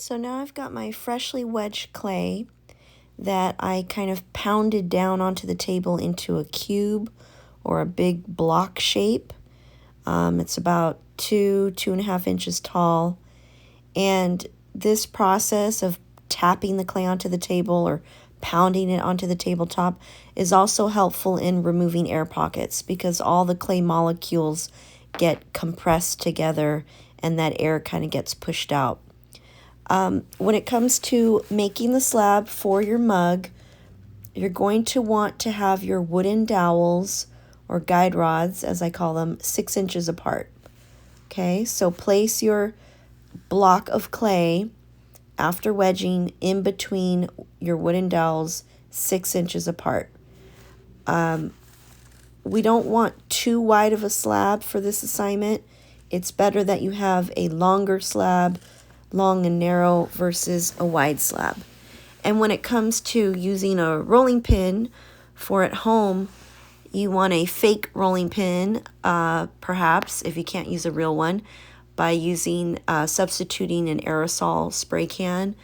So now I've got my freshly wedged clay that I kind of pounded down onto the table into a cube or a big block shape. It's about 2.5 inches tall. And this process of tapping the clay onto the table or pounding it onto the tabletop is also helpful in removing air pockets because all the clay molecules get compressed together and that air kind of gets pushed out. When it comes to making the slab for your mug, you're going to want to have your wooden dowels or guide rods, as I call them, 6 inches apart. Okay, so place your block of clay after wedging in between your wooden dowels 6 inches apart. We don't want too wide of a slab for this assignment. It's better that you have a longer slab, long and narrow, versus a wide slab. And when it comes to using a rolling pin for at home, you want a fake rolling pin, perhaps, if you can't use a real one, by substituting an aerosol spray can,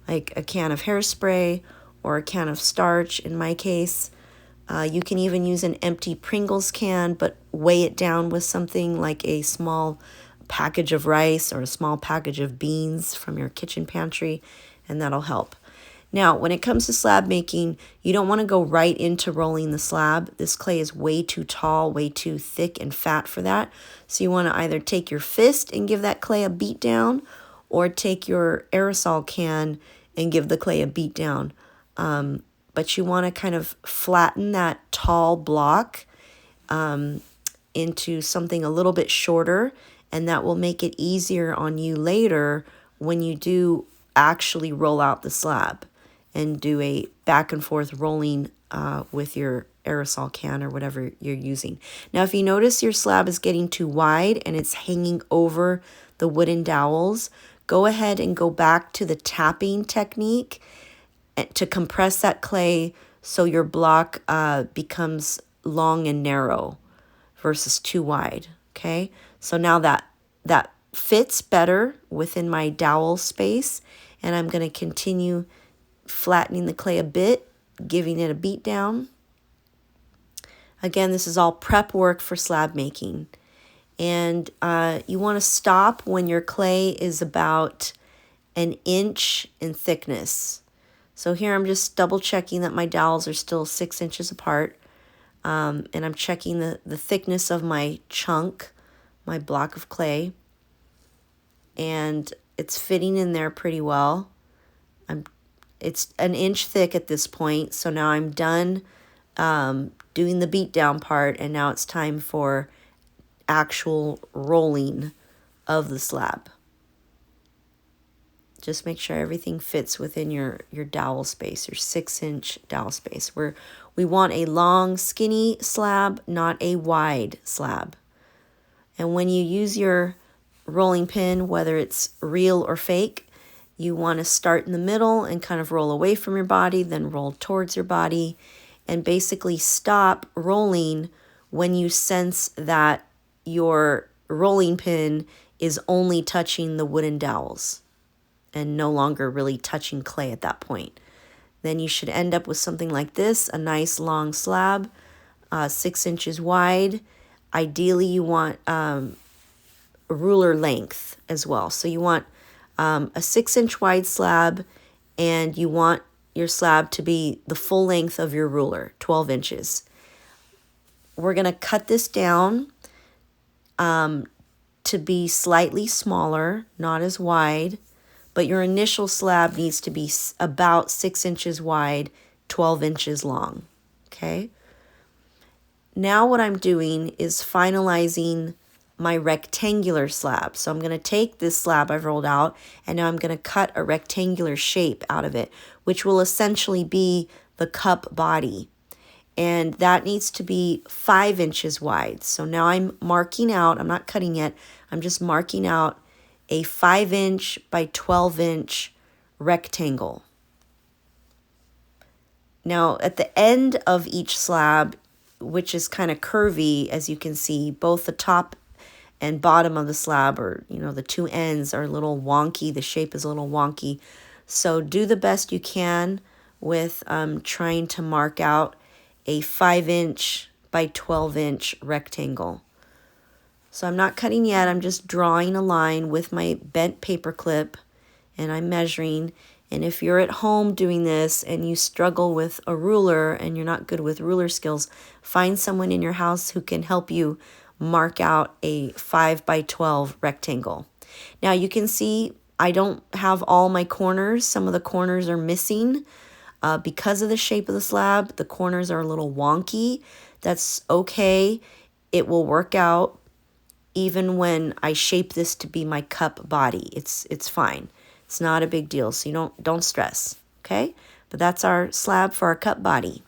like a can of hairspray or a can of starch in my case. You can even use an empty Pringles can, but weigh it down with something like a small package of rice or a small package of beans from your kitchen pantry, and that'll help. Now, when it comes to slab making, you don't want to go right into rolling the slab. This clay is way too tall, way too thick and fat for that. So you want to either take your fist and give that clay a beat down, or take your aerosol can and give the clay a beat down. But you want to kind of flatten that tall block into something a little bit shorter, and that will make it easier on you later when you do actually roll out the slab and do a back and forth rolling with your aerosol can or whatever you're using. Now, if you notice your slab is getting too wide and it's hanging over the wooden dowels, go ahead and go back to the tapping technique to compress that clay so your block becomes long and narrow versus too wide. Okay, so now that fits better within my dowel space, and I'm going to continue flattening the clay a bit, giving it a beat down. Again, this is all prep work for slab making, and you want to stop when your clay is about 1 inch in thickness. So here I'm just double checking that my dowels are still 6 inches apart. And I'm checking the thickness of my chunk, my block of clay. And it's fitting in there pretty well. It's 1 inch thick at this point. So now I'm done doing the beat down part. And now it's time for actual rolling of the slab. Just make sure everything fits within your dowel space, your 6-inch dowel space. We want a long, skinny slab, not a wide slab. And when you use your rolling pin, whether it's real or fake, you want to start in the middle and kind of roll away from your body, then roll towards your body, and basically stop rolling when you sense that your rolling pin is only touching the wooden dowels and no longer really touching clay at that point. Then you should end up with something like this, a nice long slab, 6 inches wide. Ideally, you want ruler length as well. So you want a 6-inch wide slab, and you want your slab to be the full length of your ruler, 12 inches. We're going to cut this down to be slightly smaller, not as wide. But your initial slab needs to be about 6 inches wide, 12 inches long, okay? Now what I'm doing is finalizing my rectangular slab. So I'm going to take this slab I've rolled out, and now I'm going to cut a rectangular shape out of it, which will essentially be the cup body. And that needs to be 5 inches wide. So now I'm marking out, I'm not cutting yet, I'm just marking out a 5-inch by 12-inch rectangle. Now, at the end of each slab, which is kind of curvy, as you can see, both the top and bottom of the slab, or the two ends are a little wonky. The shape is a little wonky. So do the best you can with trying to mark out a 5-inch by 12-inch rectangle. So I'm not cutting yet. I'm just drawing a line with my bent paper clip, and I'm measuring. And if you're at home doing this and you struggle with a ruler and you're not good with ruler skills, find someone in your house who can help you mark out a 5 by 12 rectangle. Now you can see I don't have all my corners. Some of the corners are missing because of the shape of the slab. The corners are a little wonky. That's okay. It will work out even when I shape this to be my cup body. It's fine. It's not a big deal, so you don't stress, okay? But that's our slab for our cup body.